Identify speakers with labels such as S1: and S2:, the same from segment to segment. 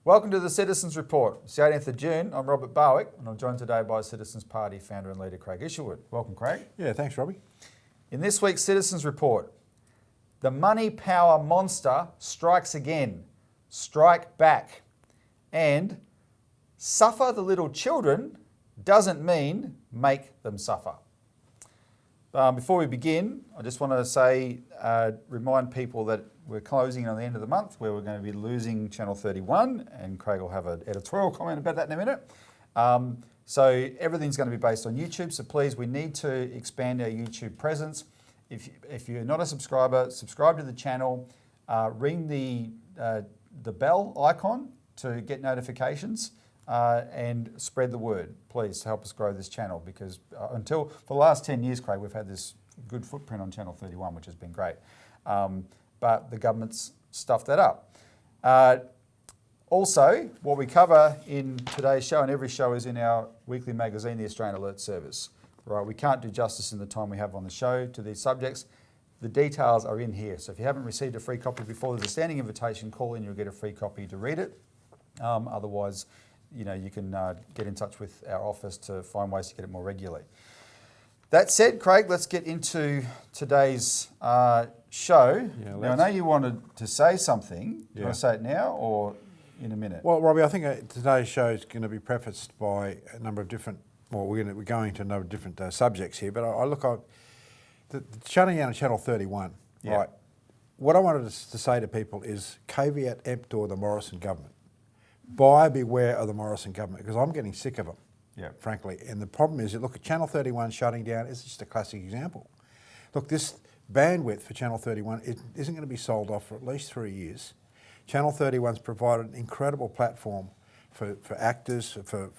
S1: Welcome to the Citizens Report. It's the 18th of June. I'm Robert Barwick and I'm joined today by Citizens Party founder and leader Craig Isherwood. Welcome, Craig.
S2: Yeah, thanks, Robbie.
S1: In this week's Citizens Report, the money power monster strikes again. Strike back. And suffer the little children doesn't mean make them suffer. Before we begin, I just want to say, remind people that we're closing on the end of the month where we're going to be losing Channel 31, and Craig will have an editorial comment about that in a minute. So everything's going to be based on YouTube, so please, we need to expand our YouTube presence. If you're not a subscriber, subscribe to the channel, ring the bell icon to get notifications, and spread the word, please, to help us grow this channel, because for the last 10 years, Craig, we've had this good footprint on Channel 31, which has been great. But the government's stuffed that up. Also, what we cover in today's show, and every show is in our weekly magazine, the Australian Alert Service. Right, we can't do justice in the time we have on the show to these subjects. The details are in here. So if you haven't received a free copy before, there's a standing invitation. Call in, you'll get a free copy to read it. Otherwise, you can get in touch with our office to find ways to get it more regularly. That said, Craig, let's get into today's show. Yeah, now, I know you wanted to say something. Do you want to say it now or in a minute?
S2: Well, Robbie, I think today's show is going to be prefaced by a number of different, we're going to a number of different subjects here, but the shutting down of Channel 31, right? What I wanted to say to people is caveat emptor the Morrison government. Buyer beware of the Morrison government, because I'm getting sick of them, frankly. And the problem is, look, at Channel 31 shutting down is just a classic example. Look, this bandwidth for Channel 31 isn't going to be sold off for at least 3 years. Channel 31's provided an incredible platform for actors, for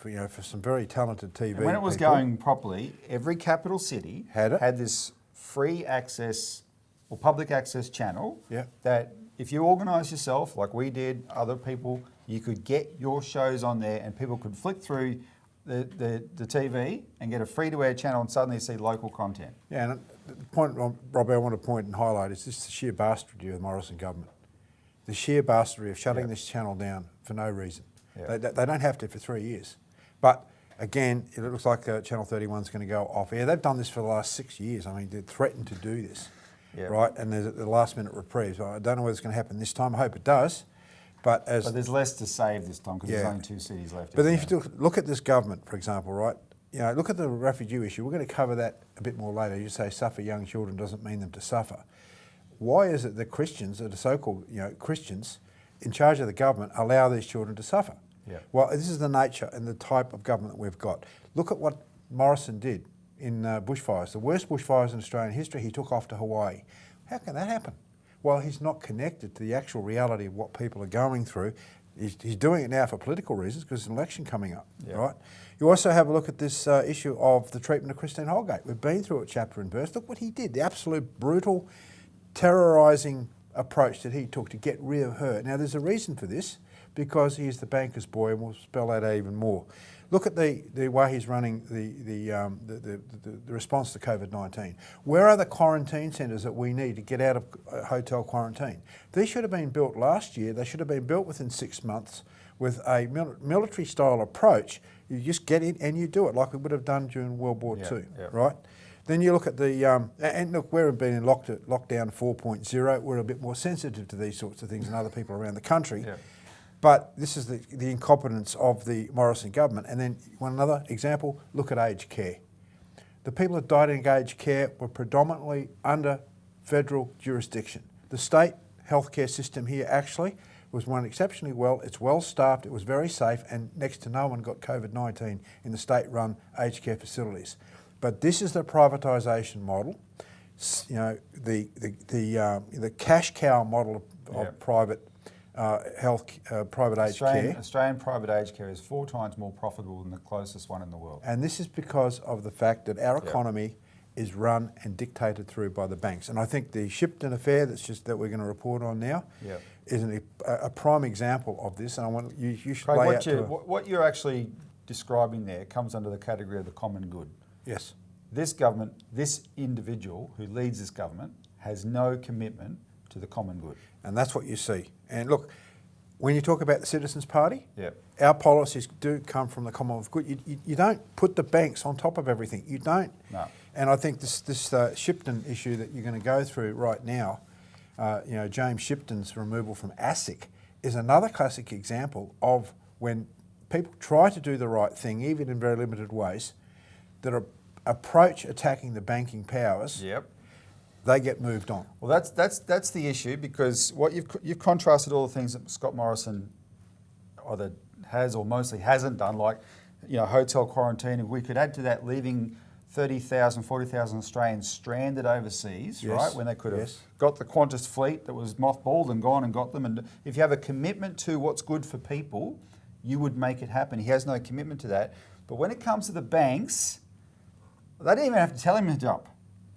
S2: some very talented TV.
S1: And when it was going properly, every capital city had this free access or public access channel that if you organise yourself, like we did, other people, you could get your shows on there and people could flick through the TV and get a free-to-air channel and suddenly see local content. Yeah,
S2: and the point, Robbie, I want to point and highlight is just the sheer bastardry of the Morrison government. The sheer bastardry of shutting this channel down for no reason. They don't have to for 3 years. But again, it looks like Channel 31 is going to go off air. They've done this for the last 6 years. I mean, they threatened to do this, right? And there's the last-minute reprieve. So I don't know whether it's going to happen this time. I hope it does. But
S1: there's less to save this time because there's only 2 cities left.
S2: But then if you look at this government, for example, right? Look at the refugee issue. We're going to cover that a bit more later. You say suffer young children doesn't mean them to suffer. Why is it that Christians, or the so-called Christians in charge of the government, allow these children to suffer? Well, this is the nature and the type of government we've got. Look at what Morrison did in bushfires, the worst bushfires in Australian history. He took off to Hawaii. How can that happen? Well, he's not connected to the actual reality of what people are going through. He's doing it now for political reasons because there's an election coming up, right? You also have a look at this issue of the treatment of Christine Holgate. We've been through it chapter and verse. Look what he did, the absolute brutal, terrorising approach that he took to get rid of her. Now, there's a reason for this, because he's the banker's boy, and we'll spell that out even more. Look at the way he's running the response to COVID-19. Where are the quarantine centres that we need to get out of hotel quarantine? These should have been built last year. They should have been built within 6 months with a military-style approach. You just get in and you do it like we would have done during World War II, right? Then you look at and look, we've been in lockdown 4.0. We're a bit more sensitive to these sorts of things than other people around the country. But this is the incompetence of the Morrison government. And then one another example, look at aged care. The people that died in aged care were predominantly under federal jurisdiction. The state healthcare system here actually was run exceptionally well. It's well staffed, it was very safe, and next to no one got COVID-19 in the state-run aged care facilities. But this is the privatisation model, the cash cow model of private private aged care.
S1: Australian private aged care is 4 times more profitable than the closest one in the world.
S2: And this is because of the fact that our economy is run and dictated through by the banks. And I think the Shipton affair that we're going to report on now is a prime example of this. And I want you should
S1: Craig,
S2: lay out
S1: what you're actually describing there comes under the category of the common good.
S2: Yes.
S1: This government, this individual who leads this government, has no commitment to the common good.
S2: And that's what you see. And look, when you talk about the Citizens Party,
S1: Yep.
S2: our policies do come from the Commonwealth good. You don't put the banks on top of everything. You don't.
S1: No.
S2: And I think this Shipton issue that you're going to go through right now, James Shipton's removal from ASIC is another classic example of when people try to do the right thing, even in very limited ways, that approach attacking the banking powers.
S1: Yep.
S2: They get moved on.
S1: Well, that's the issue, because what you've contrasted all the things that Scott Morrison either has or mostly hasn't done, like hotel quarantine. We could add to that leaving 30,000, 40,000 Australians stranded overseas,
S2: Yes.
S1: right? When they could have
S2: Yes.
S1: got the Qantas fleet that was mothballed and gone and got them. And if you have a commitment to what's good for people, you would make it happen. He has no commitment to that. But when it comes to the banks, they didn't even have to tell him to jump.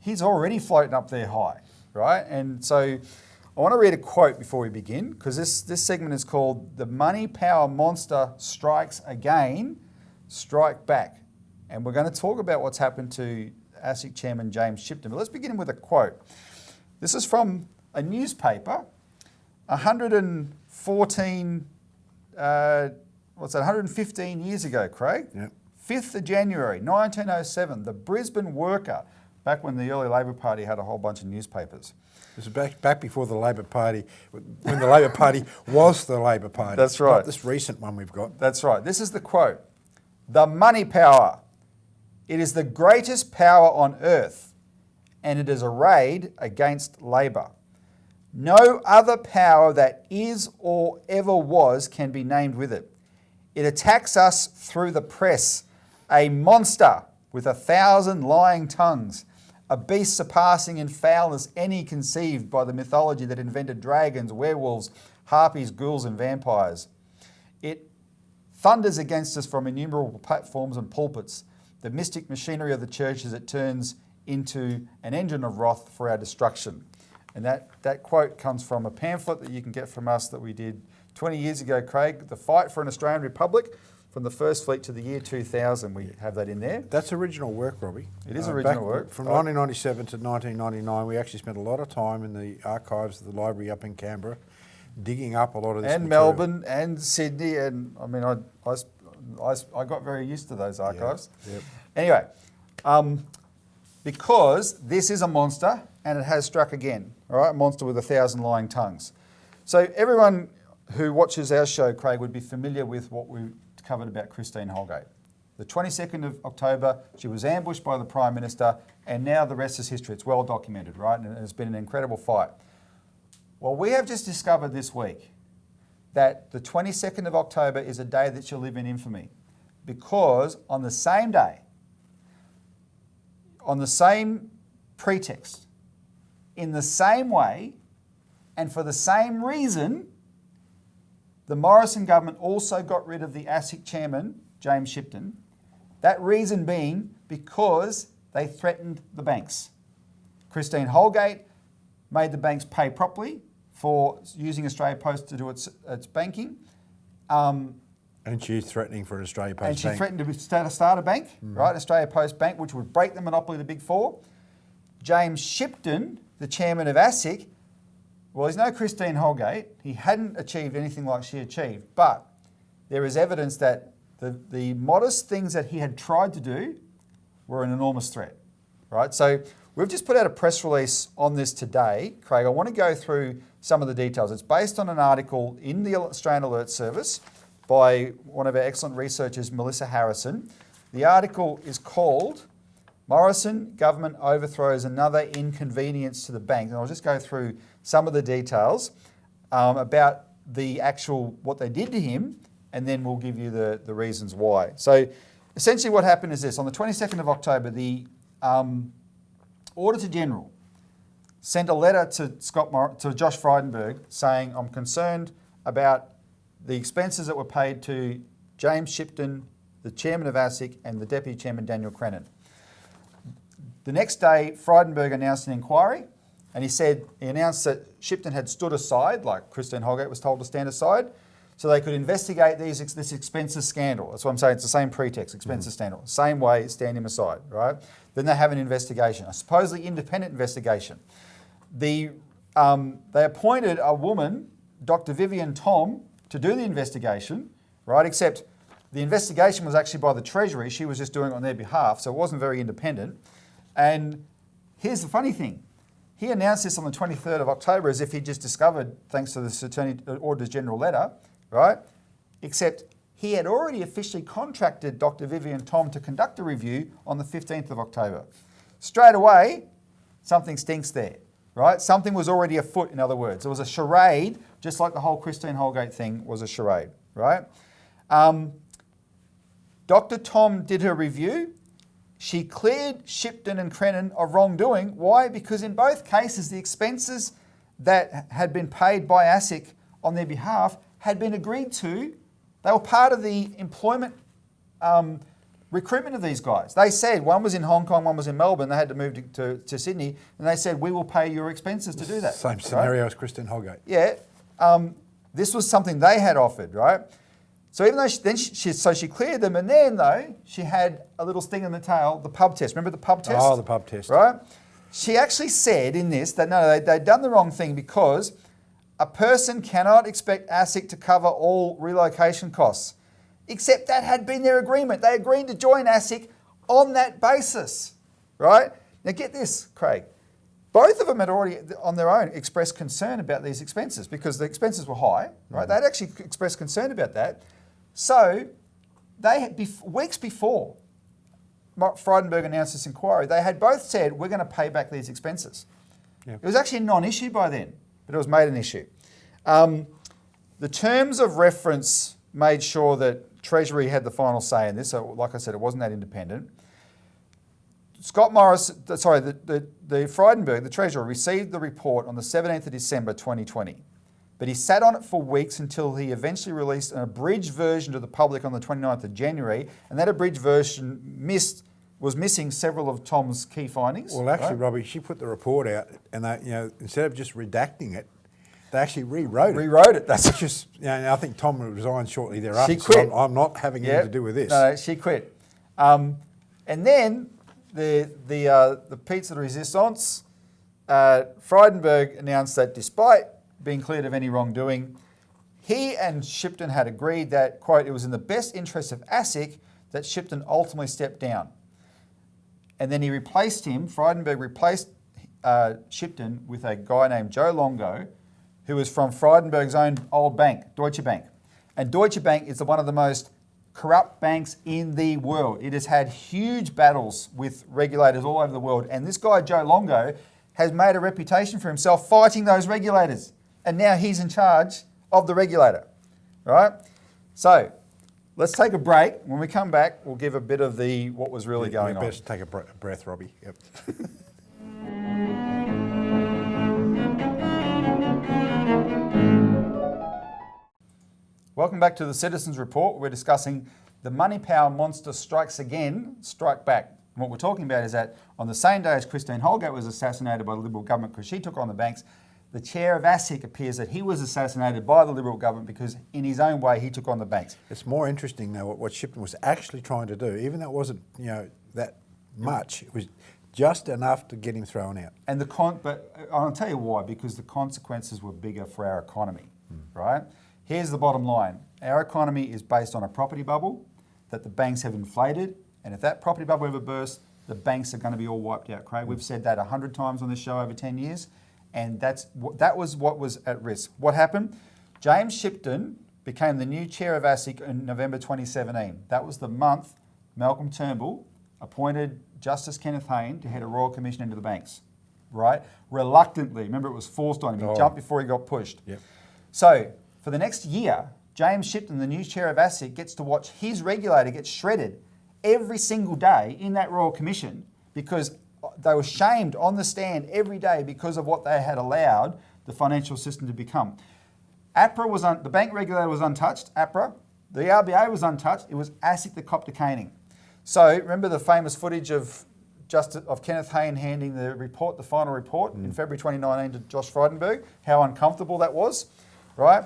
S1: He's already floating up there high, right? And so I want to read a quote before we begin, because this segment is called "The Money Power Monster Strikes Again, Strike Back." And we're going to talk about what's happened to ASIC Chairman James Shipton. But let's begin with a quote. This is from a newspaper, 115 years ago, Craig?
S2: Yep.
S1: 5th of January, 1907, the Brisbane Worker, back when the early Labor Party had a whole bunch of newspapers.
S2: This is back before the Labor Party, when the Labor Party was the Labor Party.
S1: That's right.
S2: Not this recent one we've got.
S1: That's right. This is the quote. "The money power. It is the greatest power on earth, and it is arrayed against Labor. No other power that is or ever was can be named with it. It attacks us through the press, a monster with 1,000 lying tongues, a beast surpassing in foulness any conceived by the mythology that invented dragons, werewolves, harpies, ghouls and vampires. It thunders against us from innumerable platforms and pulpits, the mystic machinery of the church as it turns into an engine of wrath for our destruction." And that quote comes from a pamphlet that you can get from us that we did 20 years ago, Craig, "The Fight for an Australian Republic, from the First Fleet to the year 2000. We have that in there.
S2: That's original work, Robbie.
S1: It is original work.
S2: From 1997 to 1999, we actually spent a lot of time in the archives of the library up in Canberra, digging up a lot of this
S1: And
S2: material.
S1: Melbourne and Sydney, and I mean, I got very used to those archives.
S2: Yep.
S1: Anyway, because this is a monster and it has struck again, all right? A monster with 1,000 lying tongues. So everyone who watches our show, Craig, would be familiar with what we covered about Christine Holgate. The 22nd of October, she was ambushed by the Prime Minister, and now the rest is history. It's well documented, right? And it's been an incredible fight. Well, we have just discovered this week that the 22nd of October is a day that shall live in infamy, because on the same day, on the same pretext, in the same way, and for the same reason, the Morrison government also got rid of the ASIC chairman, James Shipton. That reason being because they threatened the banks. Christine Holgate made the banks pay properly for using Australia Post to do its banking.
S2: And she's threatening for an Australia Post
S1: And she
S2: Bank.
S1: threatened to start a bank, right, Australia Post Bank, which would break the monopoly of the Big Four. James Shipton, the chairman of ASIC, well, he's no Christine Holgate. He hadn't achieved anything like she achieved, but there is evidence that the modest things that he had tried to do were an enormous threat, right? So we've just put out a press release on this today, Craig. I want to go through some of the details. It's based on an article in the Australian Alert Service by one of our excellent researchers, Melissa Harrison. The article is called "Morrison Government Overthrows Another Inconvenience to the Bank." And I'll just go through some of the details about the actual, what they did to him, and then we'll give you the reasons why. So essentially what happened is this. On the 22nd of October, the Auditor General sent a letter to Josh Frydenberg saying, "I'm concerned about the expenses that were paid to James Shipton, the chairman of ASIC, and the deputy chairman, Daniel Crennan." The next day, Frydenberg announced an inquiry, and he announced that Shipton had stood aside, like Christine Holgate was told to stand aside, so they could investigate this expenses scandal. That's what I'm saying, it's the same pretext, expenses scandal. Same way, stand him aside, right? Then they have an investigation, a supposedly independent investigation. They appointed a woman, Dr. Vivian Tom, to do the investigation, right? Except the investigation was actually by the Treasury. She was just doing it on their behalf, so it wasn't very independent. And here's the funny thing. He announced this on the 23rd of October as if he just discovered, thanks to the Auditor General letter, right? Except he had already officially contracted Dr. Vivian Tom to conduct a review on the 15th of October. Straight away, something stinks there, right? Something was already afoot, in other words. It was a charade, just like the whole Christine Holgate thing was a charade, right? Dr. Tom did her review. She cleared Shipton and Crennan of wrongdoing. Why? Because in both cases, the expenses that had been paid by ASIC on their behalf had been agreed to. They were part of the employment recruitment of these guys. They said one was in Hong Kong, one was in Melbourne. They had to move to Sydney, and they said, we will pay your expenses to do that.
S2: Same scenario as Christine Holgate.
S1: Yeah. This was something they had offered, right? So even though she cleared them, and then though, she had a little sting in the tail, the pub test. Remember the pub test?
S2: Oh, the pub test.
S1: Right? She actually said in this that no, they'd done the wrong thing because a person cannot expect ASIC to cover all relocation costs. Except that had been their agreement. They agreed to join ASIC on that basis, right? Now get this, Craig. Both of them had already, on their own, expressed concern about these expenses because the expenses were high, right? They'd actually expressed concern about that. So they had, weeks before Frydenberg announced this inquiry, they had both said, we're going to pay back these expenses. It was actually a non-issue by then, but it was made an issue. The terms of reference made sure that Treasury had the final say in this. So like I said, it wasn't that independent. Scott Morris, the Frydenberg, the Treasurer, received the report on the 17th of December 2020. But he sat on it for weeks until he eventually released an abridged version to the public on the 29th of January. And that abridged version was missing several of Tom's key findings.
S2: Well, actually, right? Robbie, she put the report out and they, instead of just redacting it, they actually rewrote it.
S1: Rewrote it. That's
S2: just, I think Tom resigned shortly thereafter.
S1: She quit.
S2: So I'm not having anything to do with this.
S1: No, she quit. And then the Pizza de Resistance, Frydenberg announced that despite being cleared of any wrongdoing, he and Shipton had agreed that, quote, it was in the best interest of ASIC that Shipton ultimately stepped down. And then Frydenberg replaced Shipton with a guy named Joe Longo, who was from Frydenberg's own old bank, Deutsche Bank. And Deutsche Bank is one of the most corrupt banks in the world. It has had huge battles with regulators all over the world. And this guy, Joe Longo, has made a reputation for himself fighting those regulators. And now he's in charge of the regulator, right? So let's take a break. When we come back, we'll give a bit of what was really going on.
S2: Best take a breath, Robbie. Yep.
S1: Welcome back to the Citizens Report. We're discussing the money power monster strikes again, strike back. And what we're talking about is that on the same day as Christine Holgate was assassinated by the Liberal government because she took on the banks, the chair of ASIC appears that he was assassinated by the Liberal government because in his own way he took on the banks.
S2: It's more interesting though what Shipton was actually trying to do, even though it wasn't that much. It was just enough to get him thrown out.
S1: And but I'll tell you why, because the consequences were bigger for our economy, right? Here's the bottom line. Our economy is based on a property bubble that the banks have inflated, and if that property bubble ever bursts, the banks are going to be all wiped out, Craig. We've said that 100 times on this show over 10 years, and that was what was at risk. What happened? James Shipton became the new chair of ASIC in November 2017. That was the month Malcolm Turnbull appointed Justice Kenneth Hayne to head a royal commission into the banks, right? Reluctantly. Remember, it was forced on him. He jumped before he got pushed.
S2: Yep.
S1: So for the next year, James Shipton, the new chair of ASIC, gets to watch his regulator get shredded every single day in that royal commission because they were shamed on the stand every day because of what they had allowed the financial system to become. The bank regulator was untouched, APRA. The RBA was untouched. It was ASIC that copped a caning. So remember the famous footage of Kenneth Hayne handing the final report in February 2019 to Josh Frydenberg, how uncomfortable that was, right?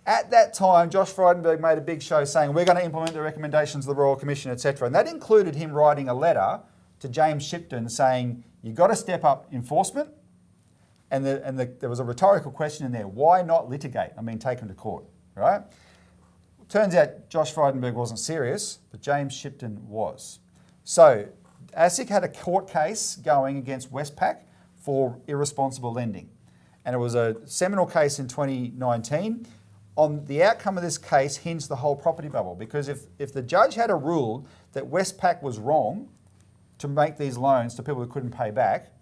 S1: At that time, Josh Frydenberg made a big show saying, we're going to implement the recommendations of the Royal Commission, etc. And that included him writing a letter to James Shipton saying, you've got to step up enforcement. And there was a rhetorical question in there, why not litigate? I mean, take him to court, right? Turns out Josh Frydenberg wasn't serious, but James Shipton was. So ASIC had a court case going against Westpac for irresponsible lending. And it was a seminal case in 2019. On the outcome of this case hinged the whole property bubble, because if the judge had a ruled that Westpac was wrong to make these loans to people who couldn't pay back,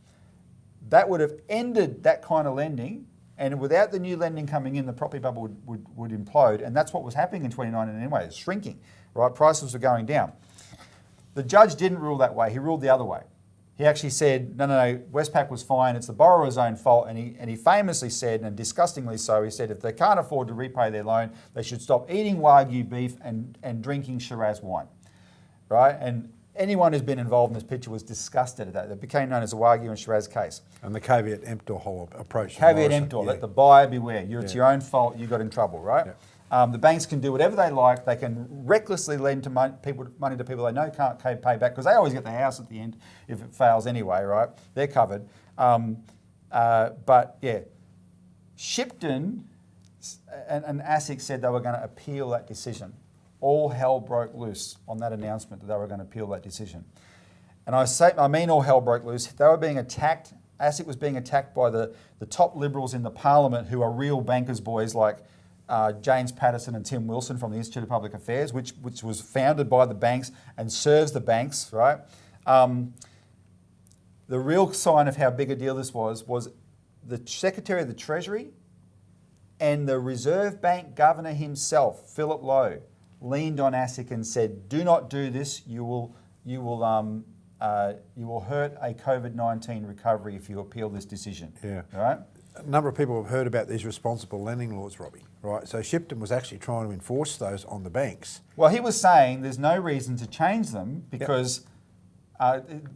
S1: that would have ended that kind of lending, and without the new lending coming in, the property bubble would implode, and that's what was happening in 2019 anyway, it's shrinking, right? Prices were going down. The judge didn't rule that way, he ruled the other way. He actually said, no, Westpac was fine, it's the borrower's own fault, and he famously said, and disgustingly so, he said if they can't afford to repay their loan, they should stop eating Wagyu beef and drinking Shiraz wine, right? And anyone who's been involved in this picture was disgusted at that. It became known as the Wagyu and Shiraz case.
S2: And the caveat emptor whole approach.
S1: Caveat emptor, let the buyer beware. It's your own fault, you got in trouble, right? The banks can do whatever they like. They can recklessly lend to money to people they know can't pay back, because they always get the house at the end if it fails anyway, right? They're covered. But yeah, Shipton and ASIC said they were going to appeal that decision. All hell broke loose on that announcement that they were going to appeal that decision. And I mean all hell broke loose. They were being attacked. ASIC was being attacked by the top Liberals in the Parliament, who are real bankers' boys like James Patterson and Tim Wilson from the Institute of Public Affairs, which was founded by the banks and serves the banks, right? The real sign of how big a deal this was the Secretary of the Treasury and the Reserve Bank Governor himself, Philip Lowe, leaned on ASIC and said, do not do this, you will hurt a COVID-19 recovery if you appeal this decision.
S2: Yeah.
S1: Right?
S2: A number of people have heard about these responsible lending laws, Robbie, right? So Shipton was actually trying to enforce those on the banks.
S1: Well, he was saying there's no reason to change them because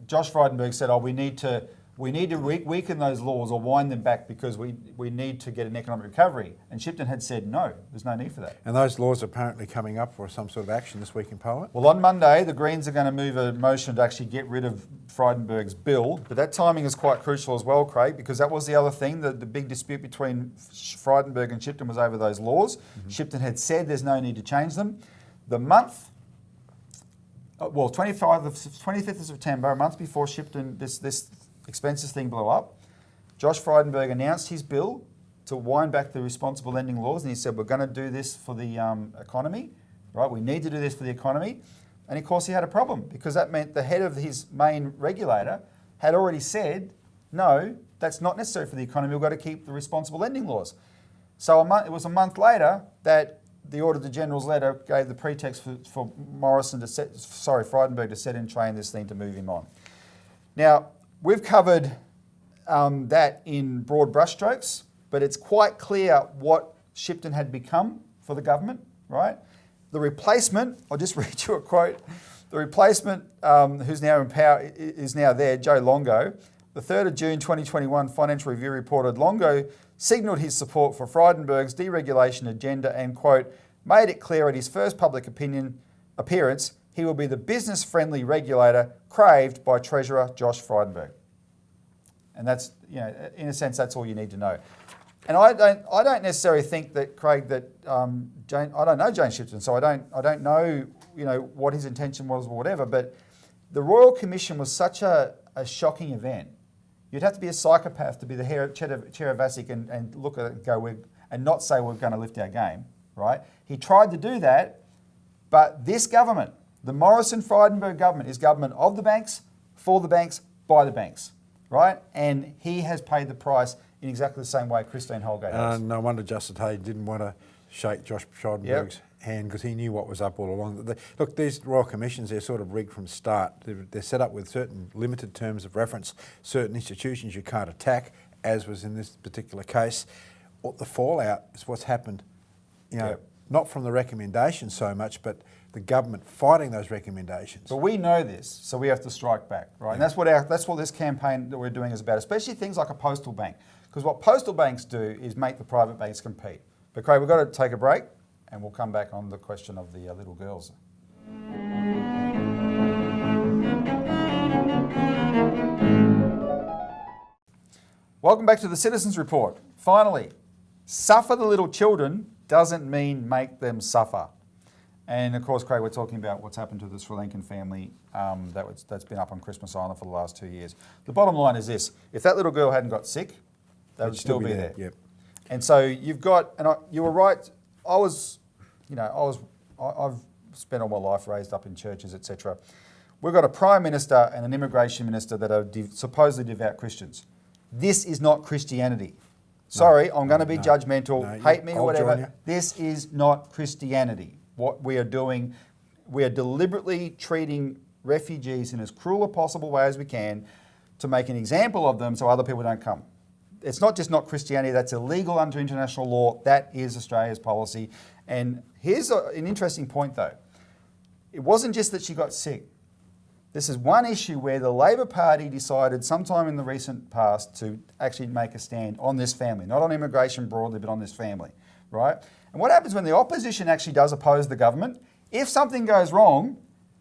S1: Josh Frydenberg said, we need to weaken those laws or wind them back because we need to get an economic recovery. And Shipton had said, no, there's no need for that.
S2: And those laws are apparently coming up for some sort of action this week in Parliament?
S1: Well, on Monday, the Greens are going to move a motion to actually get rid of Frydenberg's bill. But that timing is quite crucial as well, Craig, because that was the other thing. The big dispute between Frydenberg and Shipton was over those laws. Mm-hmm. Shipton had said there's no need to change them. The month... 25th of September, a month before Shipton, this expenses thing blew up, Josh Frydenberg announced his bill to wind back the responsible lending laws, and he said, we're going to do this for the economy, right? We need to do this for the economy. And of course he had a problem, because that meant the head of his main regulator had already said, no, that's not necessary for the economy, we've got to keep the responsible lending laws. So it was a month later that the Auditor General's letter gave the pretext for Frydenberg to set in train this thing to move him on. Now, we've covered that in broad brushstrokes, but it's quite clear what Shipton had become for the government, right? The replacement, I'll just read you a quote. The replacement, who's now in power, is now there, Joe Longo. The 3rd of June 2021 Financial Review reported Longo signalled his support for Frydenberg's deregulation agenda and, quote, made it clear at his first public appearance he will be the business-friendly regulator craved by Treasurer Josh Frydenberg. And that's, in a sense, that's all you need to know. And I don't necessarily think that, Craig, that I don't know James Shipton, so I don't know, what his intention was or whatever, but the Royal Commission was such a shocking event. You'd have to be a psychopath to be the chair of ASIC and look at it and go, and not say we're going to lift our game, right? He tried to do that, but this government, the Morrison-Frydenberg government, is government of the banks, for the banks, by the banks, right? And he has paid the price in exactly the same way Christine Holgate has.
S2: No wonder Justin Hay didn't want to shake Josh Frydenberg's hand, because he knew what was up all along. Look, these Royal Commissions, they're sort of rigged from the start. They're set up with certain limited terms of reference, certain institutions you can't attack, as was in this particular case. The fallout is what's happened, not from the recommendations so much, but the government fighting those recommendations.
S1: But we know this, so we have to strike back, right? Yeah. And that's what this campaign that we're doing is about, especially things like a postal bank. Because what postal banks do is make the private banks compete. But Craig, we've got to take a break, and we'll come back on the question of the little girls. Welcome back to the Citizens Report. Finally, suffer the little children, doesn't mean make them suffer. And of course, Craig, we're talking about what's happened to the Sri Lankan family that's been up on Christmas Island for the last 2 years. The bottom line is this: if that little girl hadn't got sick, they would still be there.
S2: Yep.
S1: And so you've got, you were right. I've spent all my life raised up in churches, etc. We've got a prime minister and an immigration minister that are supposedly devout Christians. This is not Christianity. Sorry, I'm going to be judgmental. Hate me or whatever. This is not Christianity. What we are doing, we are deliberately treating refugees in as cruel a possible way as we can to make an example of them so other people don't come. It's not just not Christianity, that's illegal under international law. That is Australia's policy. And here's an interesting point though. It wasn't just that she got sick. This is one issue where the Labor Party decided sometime in the recent past to actually make a stand on this family, not on immigration broadly, but on this family, right? And what happens when the opposition actually does oppose the government? If something goes wrong,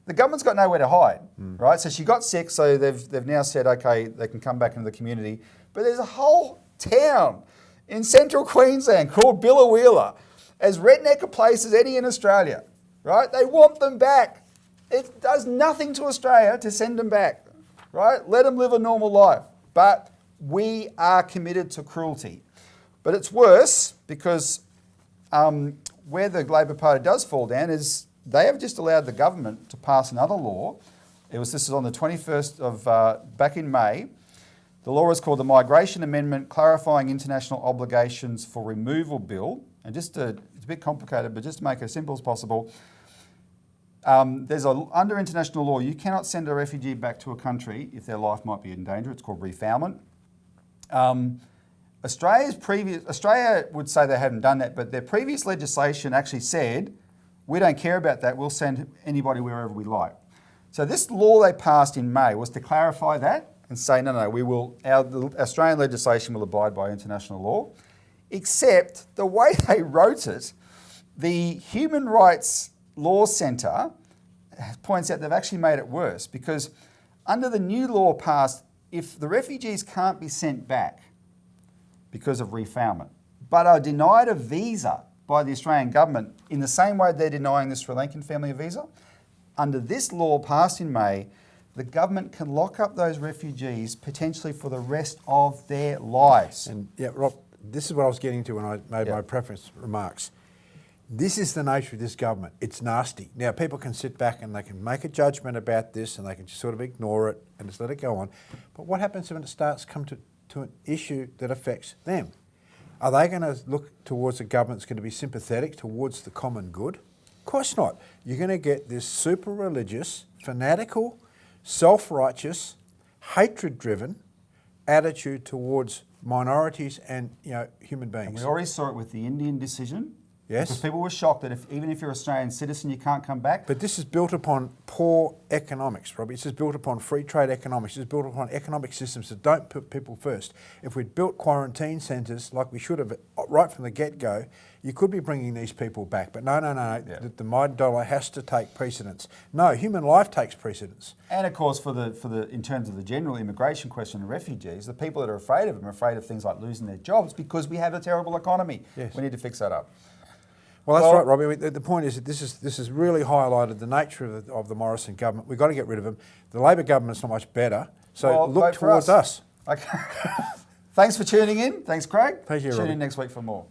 S1: the government's got nowhere to hide, right? So she got sick, so they've now said, okay, they can come back into the community. But there's a whole town in central Queensland called Biloela, as redneck a place as any in Australia, right? They want them back. It does nothing to Australia to send them back, right? Let them live a normal life. But we are committed to cruelty. But it's worse because where the Labor Party does fall down is they have just allowed the government to pass another law. This is on the 21st of, back in May. The law is called the Migration Amendment Clarifying International Obligations for Removal Bill. And it's a bit complicated, but just to make it as simple as possible, under international law, you cannot send a refugee back to a country if their life might be in danger. It's called refoulement. Australia would say they hadn't done that, but their previous legislation actually said, we don't care about that, we'll send anybody wherever we like. So this law they passed in May was to clarify that and say, no, the Australian legislation will abide by international law, except the way they wrote it, the Human Rights Law Centre points out they've actually made it worse because under the new law passed, if the refugees can't be sent back because of refoulement, but are denied a visa by the Australian government in the same way they're denying the Sri Lankan family a visa, under this law passed in May, the government can lock up those refugees potentially for the rest of their lives.
S2: And yeah, Rob, this is what I was getting to when I made my preference remarks. This is the nature of this government. It's nasty. Now, people can sit back and they can make a judgment about this and they can just sort of ignore it and just let it go on. But what happens when it starts to come to an issue that affects them? Are they going to look towards a government that's going to be sympathetic towards the common good? Of course not. You're going to get this super religious, fanatical, self-righteous, hatred-driven attitude towards minorities and human beings.
S1: And we already saw it with the Indian decision.
S2: Yes.
S1: Because people were shocked that even if you're an Australian citizen, you can't come back.
S2: But this is built upon poor economics, Robbie. This is built upon free trade economics. This is built upon economic systems that don't put people first. If we'd built quarantine centres like we should have right from the get-go, you could be bringing these people back. But no. Yeah. The mighty dollar has to take precedence. No, human life takes precedence.
S1: And of course, in terms of the general immigration question of refugees, the people that are afraid of them are afraid of things like losing their jobs because we have a terrible economy.
S2: Yes.
S1: We need to fix that up.
S2: Well, that's right, Robbie. The point is that this has really highlighted the nature of the Morrison government. We've got to get rid of them. The Labor government's not much better, so look towards us.
S1: Okay. Thanks for tuning in. Thanks, Craig.
S2: Thank you,
S1: Tune
S2: Robbie.
S1: in next week for more.